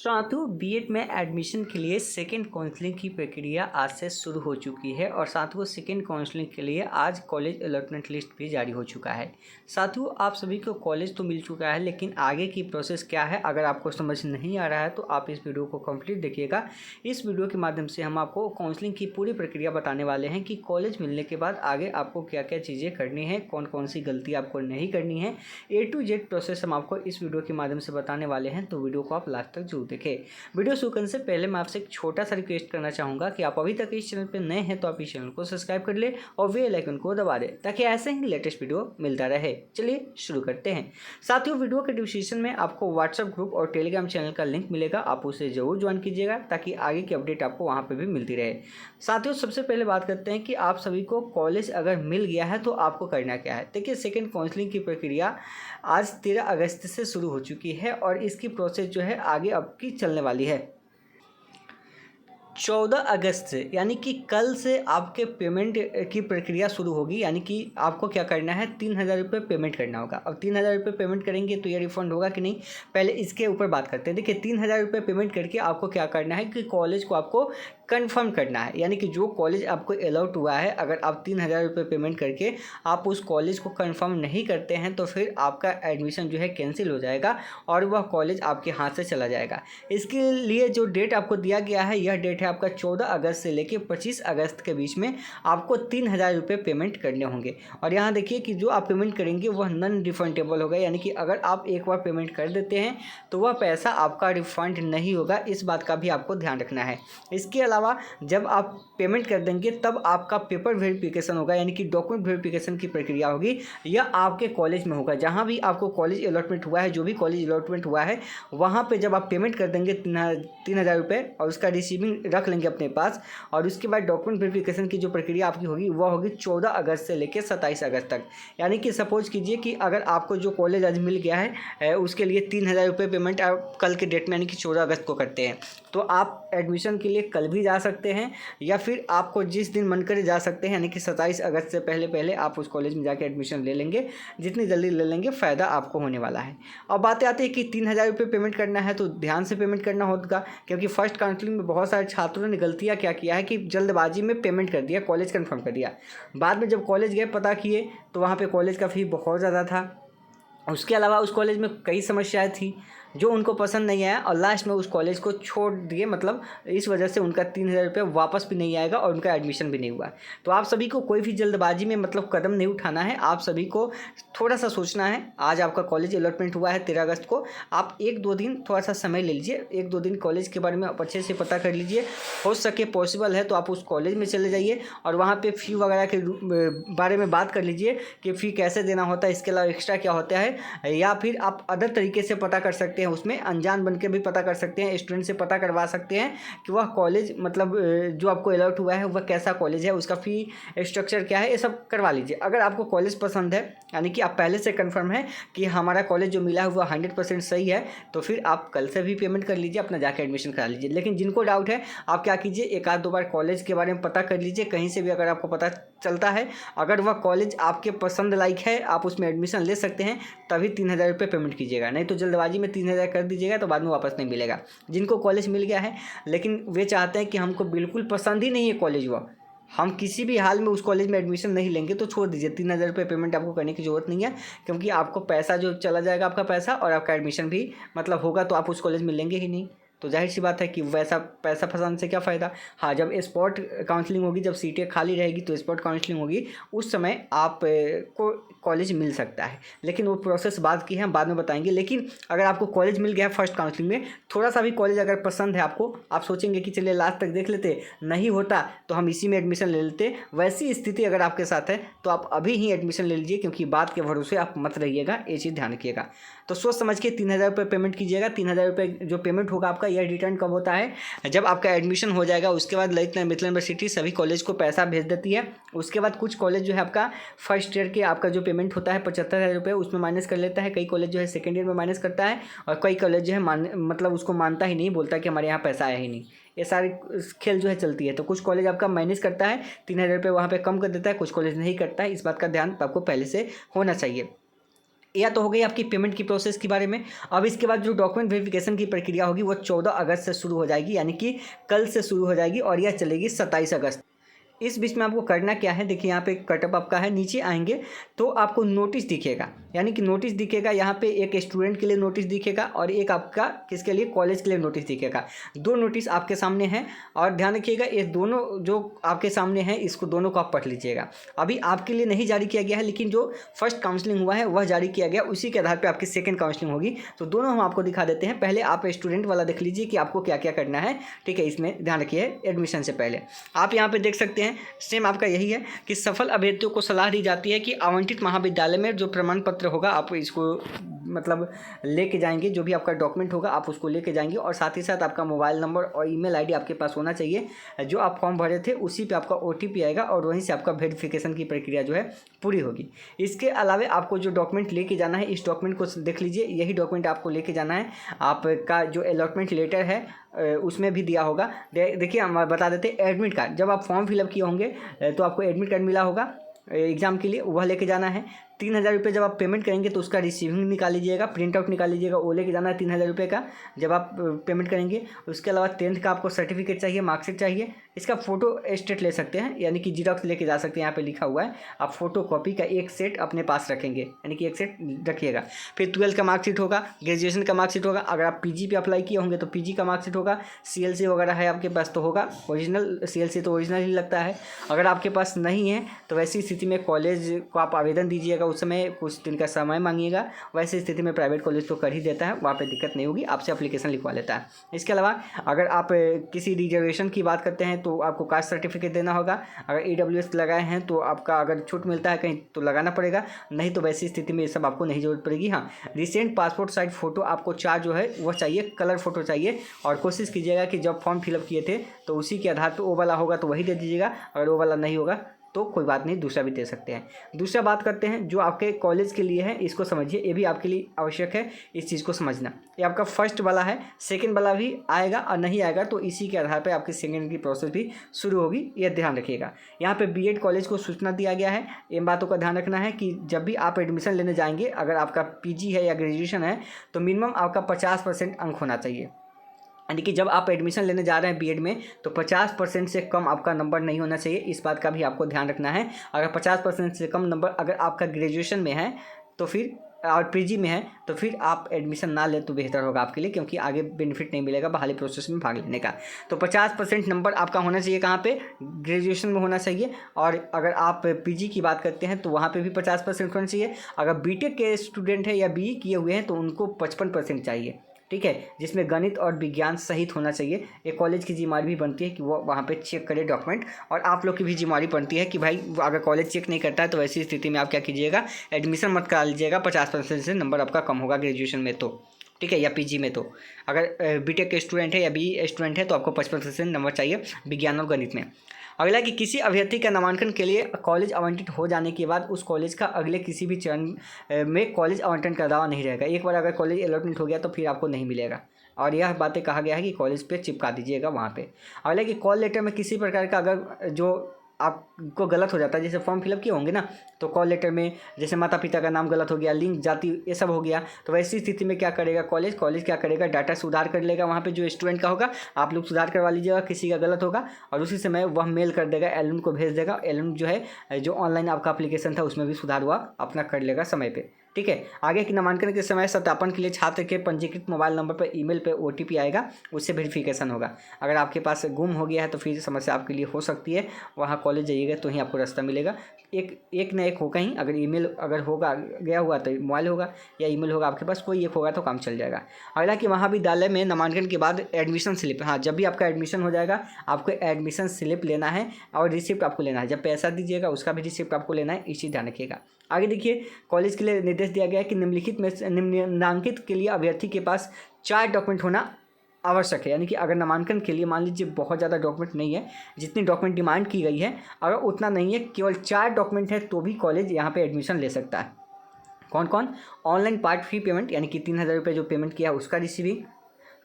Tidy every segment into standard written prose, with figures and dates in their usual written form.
साथियों बीएड में एडमिशन के लिए सेकेंड काउंसलिंग की प्रक्रिया आज से शुरू हो चुकी है और साथियों सेकेंड काउंसलिंग के लिए आज कॉलेज अलॉटमेंट लिस्ट भी जारी हो चुका है। साथियों आप सभी को कॉलेज तो मिल चुका है, लेकिन आगे की प्रोसेस क्या है अगर आपको समझ नहीं आ रहा है तो आप इस वीडियो को कंप्लीट देखिएगा। इस वीडियो के माध्यम से हम आपको काउंसलिंग की पूरी प्रक्रिया बताने वाले हैं कि कॉलेज मिलने के बाद आगे आपको क्या क्या चीज़ें करनी है, कौन कौन सी गलती आपको नहीं करनी है। A to Z प्रोसेस हम आपको इस वीडियो के माध्यम से बताने वाले हैं, तो वीडियो को आप लास्ट तक जरूर देखें। वीडियो शुरू करने से पहले मैं आपसे एक छोटा सा रिक्वेस्ट करना चाहूँगा कि आप अभी तक इस चैनल पर नए हैं तो आप इस चैनल को सब्सक्राइब कर ले और बेल आइकन को दबा दें ताकि ऐसे ही लेटेस्ट वीडियो मिलता रहे। चलिए शुरू करते हैं। साथियों वीडियो के डिस्क्रिप्शन में आपको व्हाट्सएप ग्रुप और टेलीग्राम चैनल का लिंक मिलेगा, आप उसे जरूर ज्वाइन कीजिएगा ताकि आगे की अपडेट आपको वहाँ पर भी मिलती रहे। साथियों सबसे पहले बात करते हैं कि आप सभी को कॉलेज अगर मिल गया है तो आपको करना क्या है। देखिए सेकेंड काउंसलिंग की प्रक्रिया आज 13 अगस्त से शुरू हो चुकी है और इसकी प्रोसेस जो है आगे अब की चलने वाली है। 14 अगस्त से यानी कि कल से आपके पेमेंट की प्रक्रिया शुरू होगी। यानी कि आपको क्या करना है, 3,000 रुपये पेमेंट करना होगा। अब 3,000 रुपये पेमेंट करेंगे तो ये रिफंड होगा कि नहीं, पहले इसके ऊपर बात करते हैं। देखिए 3,000 रुपये पेमेंट करके आपको क्या करना है कि कॉलेज को आपको कंफर्म करना है। यानी कि जो कॉलेज आपको अलॉट हुआ है, अगर आप 3,000 रुपये पेमेंट करके आप उस कॉलेज को कंफर्म नहीं करते हैं तो फिर आपका एडमिशन जो है कैंसिल हो जाएगा और वह कॉलेज आपके हाथ से चला जाएगा। इसके लिए जो डेट आपको दिया गया है, यह डेट है आपका 14 अगस्त से लेकर 25 अगस्त के बीच में आपको 3,000 रुपये पेमेंट करने होंगे। और यहाँ देखिए कि जो आप पेमेंट करेंगे वह नॉन रिफंडेबल होगा। यानी कि अगर आप एक बार पेमेंट कर देते हैं तो वह पैसा आपका रिफंड नहीं होगा, इस बात का भी आपको ध्यान रखना है। इसके अलावा जब आप पेमेंट कर देंगे तब आपका पेपर वेरिफिकेशन होगा, यानी कि डॉक्यूमेंट वेरिफिकेशन की प्रक्रिया होगी। यह आपके कॉलेज में होगा, जहां भी आपको कॉलेज अलॉटमेंट हुआ है, जो भी कॉलेज अलॉटमेंट हुआ है वहां पे जब आप पेमेंट कर देंगे 3,000 रुपये और उसका रिसीविंग रख लेंगे अपने पास, और उसके बाद डॉक्यूमेंट वेरिफिकेशन की जो प्रक्रिया आपकी होगी वह होगी 14 अगस्त से लेकर 27 अगस्त तक। यानी कि सपोज कीजिए कि अगर आपको जो कॉलेज आज मिल गया है उसके लिए 3,000 रुपये पेमेंट आप कल के डेट में यानी कि 14 अगस्त को करते हैं, तो आप एडमिशन के लिए कल भी जा सकते हैं या फिर आपको जिस दिन मन करे जा सकते हैं। यानी कि 27 अगस्त से पहले पहले आप उस कॉलेज में जाकर एडमिशन ले लेंगे, जितनी जल्दी ले लेंगे फ़ायदा आपको होने वाला है। अब बातें आती है कि 3,000 रुपये पेमेंट करना है तो ध्यान से पेमेंट करना होगा, क्योंकि फर्स्ट काउंसलिंग में बहुत सारे छात्रों ने गलतियाँ क्या किया है कि जल्दबाजी में पेमेंट कर दिया, कॉलेज कन्फर्म कर दिया। बाद में जब कॉलेज गए पता किए तो वहाँ पर कॉलेज का फ़ी बहुत ज़्यादा था। उसके अलावा उस कॉलेज में कई समस्याएं थी जो उनको पसंद नहीं आया और लास्ट में उस कॉलेज को छोड़ दिए। मतलब इस वजह से उनका 3,000 रुपये वापस भी नहीं आएगा और उनका एडमिशन भी नहीं हुआ। तो आप सभी को कोई भी जल्दबाजी में मतलब कदम नहीं उठाना है, आप सभी को थोड़ा सा सोचना है। आज आपका कॉलेज अलॉटमेंट हुआ है 13 अगस्त को, आप 1-2 दिन थोड़ा सा समय ले लीजिए, 1-2 दिन कॉलेज के बारे में आप अच्छे से पता कर लीजिए। हो सके पॉसिबल है तो आप उस कॉलेज में चले जाइए और वहाँ पर फ़ी वगैरह के बारे में बात कर लीजिए कि फ़ी कैसे देना होता है, इसके अलावा एक्स्ट्रा क्या होता है, या फिर आप अदर तरीके से पता कर सकते हैं। उसमें अनजान बन के भी पता कर सकते हैं, स्टूडेंट से पता करवा सकते हैं कि वह कॉलेज मतलब जो आपको अलॉट हुआ है वह कैसा कॉलेज है, उसका फ़ी स्ट्रक्चर क्या है, ये सब करवा लीजिए। अगर आपको कॉलेज पसंद है, यानी कि आप पहले से कंफर्म है कि हमारा कॉलेज जो मिला हुआ 100% सही है, तो फिर आप कल से भी पेमेंट कर लीजिए, अपना जाकर एडमिशन करा लीजिए। लेकिन जिनको डाउट है आप क्या कीजिए, 1-2 बार कॉलेज के बारे में पता कर लीजिए, कहीं से भी अगर आपको पता चलता है, अगर वह कॉलेज आपके पसंद लायक है आप उसमें एडमिशन ले सकते हैं, तभी 3,000 रुपये पेमेंट कीजिएगा। नहीं तो जल्दबाजी में 3,000 कर दीजिएगा तो बाद में वापस नहीं मिलेगा। जिनको कॉलेज मिल गया है लेकिन वे चाहते हैं कि हमको बिल्कुल पसंद ही नहीं है कॉलेज, वह हम किसी भी हाल में उस कॉलेज में एडमिशन नहीं लेंगे, तो छोड़ दीजिए। 3,000 रुपये पेमेंट आपको करने की ज़रूरत नहीं है, क्योंकि आपको पैसा जो चला जाएगा आपका पैसा, और आपका एडमिशन भी मतलब होगा तो आप उस कॉलेज में लेंगे ही नहीं। तो जाहिर सी बात है कि वैसा पैसा फंसाने से क्या फ़ायदा। हाँ, जब स्पॉट काउंसलिंग होगी, जब सीटें खाली रहेगी तो स्पॉट काउंसलिंग होगी, उस समय आप को कॉलेज मिल सकता है, लेकिन वो प्रोसेस बाद की है, हम बाद में बताएंगे। लेकिन अगर आपको कॉलेज मिल गया है फर्स्ट काउंसलिंग में, थोड़ा सा भी कॉलेज अगर पसंद है आपको, आप सोचेंगे कि चलिए लास्ट तक देख लेते, नहीं होता तो हम इसी में एडमिशन ले लेते। वैसी स्थिति अगर आपके साथ है तो आप अभी ही एडमिशन ले लीजिए, क्योंकि बात के भरोसे आप मत रहिएगा, ये चीज़ ध्यान रखिएगा। तो सोच समझ के 3,000 रुपये पेमेंट कीजिएगा। 3,000 रुपये जो पेमेंट होगा आपका, यह रिटर्न कब होता है, जब आपका एडमिशन हो जाएगा। उसके बाद ललित मिथिला यूनिवर्सिटी सभी कॉलेज को पैसा भेज देती है। उसके बाद कुछ कॉलेज जो है आपका फर्स्ट ईयर के आपका जो पेमेंट होता है 75,000 रुपये, उसमें माइनस कर लेता है। कई कॉलेज जो है सेकेंड ईयर में माइनस करता है, और कई कॉलेज जो है मतलब उसको मानता ही नहीं, बोलता है कि हमारे यहाँ पैसा आया ही नहीं। ये सारी खेल जो है चलती है। तो कुछ कॉलेज आपका माइनस करता है, 3,000 रुपये वहाँ पे कम कर देता है, कुछ कॉलेज नहीं करता है। इस बात का ध्यान आपको पहले से होना चाहिए। या तो हो गई आपकी पेमेंट की प्रोसेस के बारे में। अब इसके बाद जो डॉक्यूमेंट वेरिफिकेशन की प्रक्रिया होगी वो 14 अगस्त से शुरू हो जाएगी, यानी कि कल से शुरू हो जाएगी और यह चलेगी 27 अगस्त। इस बीच में आपको करना क्या है, देखिए यहाँ पे कटअप आपका है, नीचे आएंगे तो आपको नोटिस दिखेगा, यानी कि नोटिस दिखेगा यहाँ पे, एक स्टूडेंट के लिए नोटिस दिखेगा और एक आपका किसके लिए, कॉलेज के लिए नोटिस दिखेगा। दो नोटिस आपके सामने हैं और ध्यान रखिएगा ये दोनों जो आपके सामने हैं इसको दोनों को आप पढ़ लीजिएगा। अभी आपके लिए नहीं जारी किया गया है, लेकिन जो फर्स्ट काउंसलिंग हुआ है वह जारी किया गया, उसी के आधार पर आपकी सेकेंड काउंसलिंग होगी। तो दोनों हम आपको दिखा देते हैं। पहले आप स्टूडेंट वाला देख लीजिए कि आपको क्या क्या करना है, ठीक है। इसमें ध्यान रखिए एडमिशन से पहले आप यहाँ पे देख सकते हैं सेम आपका यही है कि सफल अभ्यर्थियों को सलाह दी जाती है कि आवंटित महाविद्यालय में जो प्रमाण पत्र होगा आप इसको मतलब लेके जाएंगे, जो भी आपका डॉक्यूमेंट होगा आप उसको लेके जाएंगे और साथ ही साथ आपका मोबाइल नंबर और ईमेल आईडी आपके पास होना चाहिए। जो आप फॉर्म भरे थे उसी पे आपका OTP आएगा और वहीं से आपका वेरिफिकेशन की प्रक्रिया जो है पूरी होगी। इसके अलावा आपको जो डॉक्यूमेंट लेके जाना है, इस डॉक्यूमेंट को देख लीजिए, यही डॉक्यूमेंट आपको लेके जाना है। आपका जो अलॉटमेंट लेटर है उसमें भी दिया होगा। देखिए हम बता देते हैं, एडमिट कार्ड जब आप फॉर्म फिलअप किए होंगे तो आपको एडमिट कार्ड मिला होगा एग्ज़ाम के लिए, वह लेके जाना है। 3000 रुपये जब आप पेमेंट करेंगे तो उसका रिसीविंग निकाल लीजिएगा, प्रिंट आउट निकाल लीजिएगा, वो लेके जाना है 3000 रुपये का जब आप पेमेंट करेंगे। उसके अलावा 10th का आपको सर्टिफिकेट चाहिए, मार्कशीट चाहिए, इसका फ़ोटो स्टेट ले सकते हैं, यानी कि जीरॉक्स लेके जा सकते हैं। यहाँ पे लिखा हुआ है आप फोटो कॉपी का एक सेट अपने पास रखेंगे, यानी कि एक सेट रखिएगा। फिर 12th का मार्कशीट होगा, ग्रेजुएशन का मार्कशीट होगा, अगर आप PG पे अप्लाई किए होंगे तो PG का मार्कशीट होगा, CLC वगैरह है आपके पास तो होगा, ओरिजिनल CLC तो ओरिजिनल ही लगता है। अगर आपके पास नहीं है तो वैसी स्थिति में कॉलेज को आप आवेदन दीजिएगा, उस समय कुछ दिन का समय मांगिएगा। वैसी स्थिति में प्राइवेट कॉलेज तो कर ही देता है, वहाँ पे दिक्कत नहीं होगी, आपसे एप्लीकेशन लिखवा लेता है। इसके अलावा अगर आप किसी रिजर्वेशन की बात करते हैं तो आपको कास्ट सर्टिफिकेट देना होगा। अगर EWS लगाए हैं तो आपका अगर छूट मिलता है कहीं तो लगाना पड़ेगा, नहीं तो वैसी स्थिति में ये सब आपको नहीं जरूरत पड़ेगी। हाँ, रिसेंट पासपोर्ट साइज फ़ोटो आपको 4 जो है वह चाहिए, कलर फ़ोटो चाहिए। और कोशिश कीजिएगा कि जब फॉर्म फिलअप किए थे तो उसी के आधार पर वो वाला होगा तो वही दे दीजिएगा, अगर वो वाला नहीं होगा तो कोई बात नहीं, दूसरा भी दे सकते हैं। दूसरा बात करते हैं जो आपके कॉलेज के लिए है, इसको समझिए, ये भी आपके लिए आवश्यक है इस चीज़ को समझना। ये आपका फर्स्ट वाला है, सेकंड वाला भी आएगा और नहीं आएगा तो इसी के आधार पर आपकी सेकंड की प्रोसेस भी शुरू होगी, ये ध्यान रखिएगा। यहाँ पे BEd कॉलेज को सूचना दिया गया है, इन बातों का ध्यान रखना है कि जब भी आप एडमिशन लेने जाएंगे, अगर आपका PG है या ग्रेजुएशन है तो मिनिमम आपका 50% अंक होना चाहिए। यानी कि जब आप एडमिशन लेने जा रहे हैं BEd में तो 50% से कम आपका नंबर नहीं होना चाहिए, इस बात का भी आपको ध्यान रखना है। अगर 50% से कम नंबर अगर आपका ग्रेजुएशन में है तो फिर और PG में है तो फिर आप एडमिशन ना ले तो बेहतर होगा आपके लिए, क्योंकि आगे बेनिफिट नहीं मिलेगा बहाली प्रोसेस में भाग लेने का। तो 50% नंबर आपका होना चाहिए, कहाँ पे, ग्रेजुएशन में होना चाहिए। और अगर आप PG की बात करते हैं तो वहाँ पे भी 50% होना चाहिए। अगर BTech के स्टूडेंट है या BE किए हुए हैं तो उनको 55% चाहिए, ठीक है, जिसमें गणित और विज्ञान सहित होना चाहिए। ये कॉलेज की जिम्मेदारी भी बनती है कि वो वहाँ पे चेक करे डॉक्यूमेंट, और आप लोग की भी जिम्मेदारी बनती है कि भाई अगर कॉलेज चेक नहीं करता है तो वैसी स्थिति में आप क्या कीजिएगा, एडमिशन मत करा लीजिएगा। 50% से नंबर आपका कम होगा ग्रेजुएशन में तो, ठीक है, या PG में तो। अगर BTech के स्टूडेंट है या BE स्टूडेंट है तो आपको 55% नंबर चाहिए विज्ञान और गणित में। अगला कि किसी अभ्यर्थी का नामांकन के लिए कॉलेज आवंटित हो जाने के बाद उस कॉलेज का अगले किसी भी चरण में कॉलेज आवंटन का दावा नहीं रहेगा। एक बार अगर कॉलेज अलॉटमेंट हो गया तो फिर आपको नहीं मिलेगा, और यह बातें कहा गया है कि कॉलेज पे चिपका दीजिएगा वहाँ पे। अगला कि कॉल लेटर में किसी प्रकार का अगर जो आपको गलत हो जाता है, जैसे फॉर्म फिलअप किए होंगे ना तो कॉल लेटर में जैसे माता पिता का नाम गलत हो गया, लिंग, जाति, ये सब हो गया, तो वैसी स्थिति में क्या करेगा कॉलेज क्या करेगा, डाटा सुधार कर लेगा। वहाँ पे जो स्टूडेंट का होगा आप लोग सुधार करवा लीजिएगा, किसी का गलत होगा, और उसी समय वह मेल कर देगा, एलुमनी को भेज देगा। एलुमनी जो है जो ऑनलाइन आपका एप्लीकेशन था उसमें भी सुधार हुआ अपना कर लेगा समय पर, ठीक है। आगे कि नामांकन के समय सत्यापन के लिए छात्र के पंजीकृत मोबाइल नंबर पर ईमेल पे OTP आएगा, उससे वेरिफिकेशन होगा। अगर आपके पास गुम हो गया है तो फिर समस्या आपके लिए हो सकती है, वहाँ कॉलेज जाइएगा तो ही आपको रास्ता मिलेगा। एक न एक होगा ही, अगर ईमेल अगर होगा गया हुआ तो मोबाइल होगा या ईमेल होगा, आपके पास कोई एक होगा तो काम चल जाएगा। अगला कि महाविद्यालय में नामांकन के बाद एडमिशन स्लिप, हाँ, जब भी आपका एडमिशन हो जाएगा आपको एडमिशन स्लिप लेना है और रिसिप्ट आपको लेना है। जब पैसा दीजिएगा उसका भी रिसिप्ट आपको लेना है, इसी ध्यान रखिएगा। आगे देखिए, कॉलेज के लिए निर्देश दिया गया है कि निम्नलिखित के लिए अभ्यर्थी के पास 4 डॉक्यूमेंट होना आवश्यक है। यानी कि अगर नामांकन के लिए मान लीजिए बहुत ज़्यादा डॉक्यूमेंट नहीं है, जितनी डॉक्यूमेंट डिमांड की गई है अगर उतना नहीं है, केवल 4 डॉक्यूमेंट है तो भी कॉलेज यहाँ पे एडमिशन ले सकता है। कौन कौन? ऑनलाइन पार्ट फी पेमेंट, यानी कि 3000 रुपये जो पेमेंट किया है उसका रिसीविंग,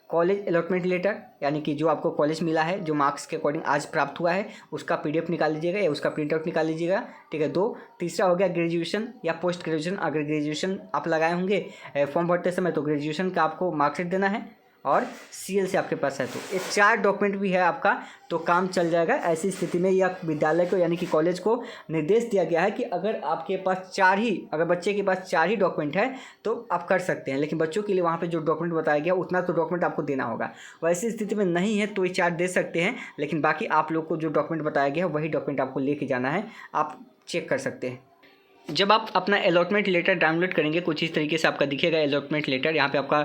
कॉलेज अलॉटमेंट लेटर यानी कि जो आपको कॉलेज मिला है, जो मार्क्स के अकॉर्डिंग आज प्राप्त हुआ है, उसका PDF निकाल लीजिएगा या उसका प्रिंट आउट निकाल लीजिएगा, ठीक है। 2, तीसरा हो गया ग्रेजुएशन या पोस्ट ग्रेजुएशन, अगर ग्रेजुएशन आप लगाए होंगे फॉर्म भरते समय तो ग्रेजुएशन का आपको मार्कशीट देना है, और CL से आपके पास है तो ये 4 डॉक्यूमेंट भी है आपका, तो काम चल जाएगा। ऐसी स्थिति में या विद्यालय को यानी कि कॉलेज को निर्देश दिया गया है कि अगर आपके पास अगर बच्चे के पास 4 ही डॉक्यूमेंट है तो आप कर सकते हैं, लेकिन बच्चों के लिए वहाँ पे जो डॉक्यूमेंट बताया गया उतना तो डॉक्यूमेंट आपको देना होगा। वैसी स्थिति में नहीं है तो ये 4 दे सकते हैं, लेकिन बाकी आप लोग को जो डॉक्यूमेंट बताया गया है वही डॉक्यूमेंट आपको लेके जाना है, आप चेक कर सकते हैं। जब आप अपना अलॉटमेंट लेटर डाउनलोड करेंगे कुछ इस तरीके से आपका दिखेगा अलॉटमेंट लेटर। यहाँ पे आपका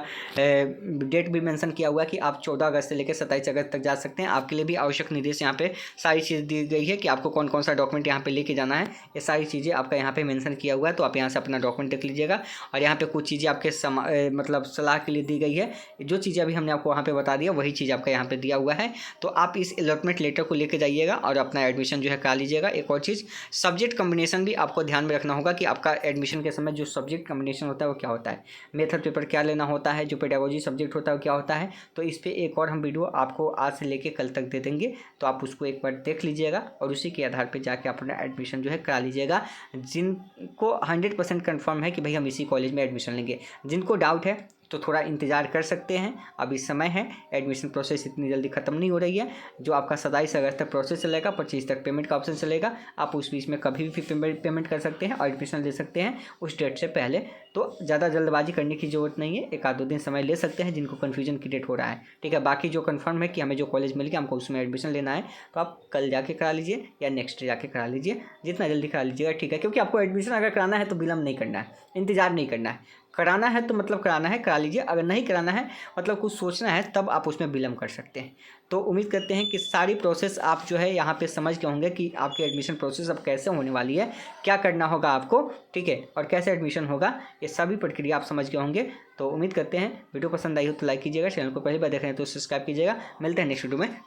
डेट भी मेंशन किया हुआ है कि आप 14 अगस्त से लेकर 27 अगस्त तक जा सकते हैं। आपके लिए भी आवश्यक निर्देश यहाँ पे सारी चीज़ दी गई है कि आपको कौन कौन सा डॉक्यूमेंट यहाँ पे लेके जाना है, ये सारी चीज़ें आपका यहाँ पे मेंशन किया हुआ है। तो आप यहाँ से अपना डॉक्यूमेंट देख लीजिएगा, और यहाँ पे कुछ चीज़ें आपके मतलब सलाह के लिए दी गई है। जो चीज़ें अभी हमने आपको वहाँ पे बता दिया वही चीज़ आपका यहाँ पे दिया हुआ है। तो आप इस अलॉटमेंट लेटर को लेके जाइएगा और अपना एडमिशन जो है करा लीजिएगा। एक और चीज़, सब्जेक्ट कम्बिनेशन भी आपको ध्यान में रखना होगा कि आपका एडमिशन के समय जो सब्जेक्ट कम्बिनेशन होता है वो क्या होता है, मेथड पेपर क्या लेना होता है, जो पेडागोजी सब्जेक्ट होता है वो क्या होता है। तो इस पे एक और हम वीडियो आपको आज से लेके कल तक दे देंगे, तो आप उसको एक बार देख लीजिएगा और उसी के आधार पे जाके अपना एडमिशन जो है करा लीजिएगा। जिनको 100% कन्फर्म है कि भाई हम इसी कॉलेज में एडमिशन लेंगे, जिनको डाउट है तो थोड़ा इंतज़ार कर सकते हैं, अभी समय है, एडमिशन प्रोसेस इतनी जल्दी ख़त्म नहीं हो रही है। जो आपका 27 अगस्त तक प्रोसेस चलेगा, 25 तक पेमेंट का ऑप्शन चलेगा। आप उस बीच में कभी भी पेमेंट कर सकते हैं और एडमिशन ले सकते हैं उस डेट से पहले। तो ज़्यादा जल्दबाजी करने की ज़रूरत नहीं है, 1-2 दिन समय ले सकते हैं जिनको कन्फ्यूजन क्रिएट हो रहा है, ठीक है। बाकी जो कन्फर्म है कि हमें जो कॉलेज मिल गया हमको उसमें एडमिशन लेना है, तो आप कल जाके करा लीजिए या नेक्स्ट डे जाके करा लीजिए, जितना जल्दी करा लीजिएगा ठीक है। क्योंकि आपको एडमिशन अगर कराना है तो विलम्ब नहीं करना है, इंतज़ार नहीं करना है। कराना है तो मतलब कराना है, करा लीजिए। अगर नहीं कराना है मतलब कुछ सोचना है तब आप उसमें विलम्ब कर सकते हैं। तो उम्मीद करते हैं कि सारी प्रोसेस आप जो है यहाँ पे समझ के होंगे कि आपकी एडमिशन प्रोसेस अब कैसे होने वाली है, क्या करना होगा आपको, ठीक है, और कैसे एडमिशन होगा, ये सभी प्रक्रिया आप समझ के होंगे। तो उम्मीद करते हैं वीडियो पसंद आई हो तो लाइक कीजिएगा, चैनल को पहली बार देख रहे हैं तो सब्सक्राइब कीजिएगा। मिलते हैं नेक्स्ट वीडियो में।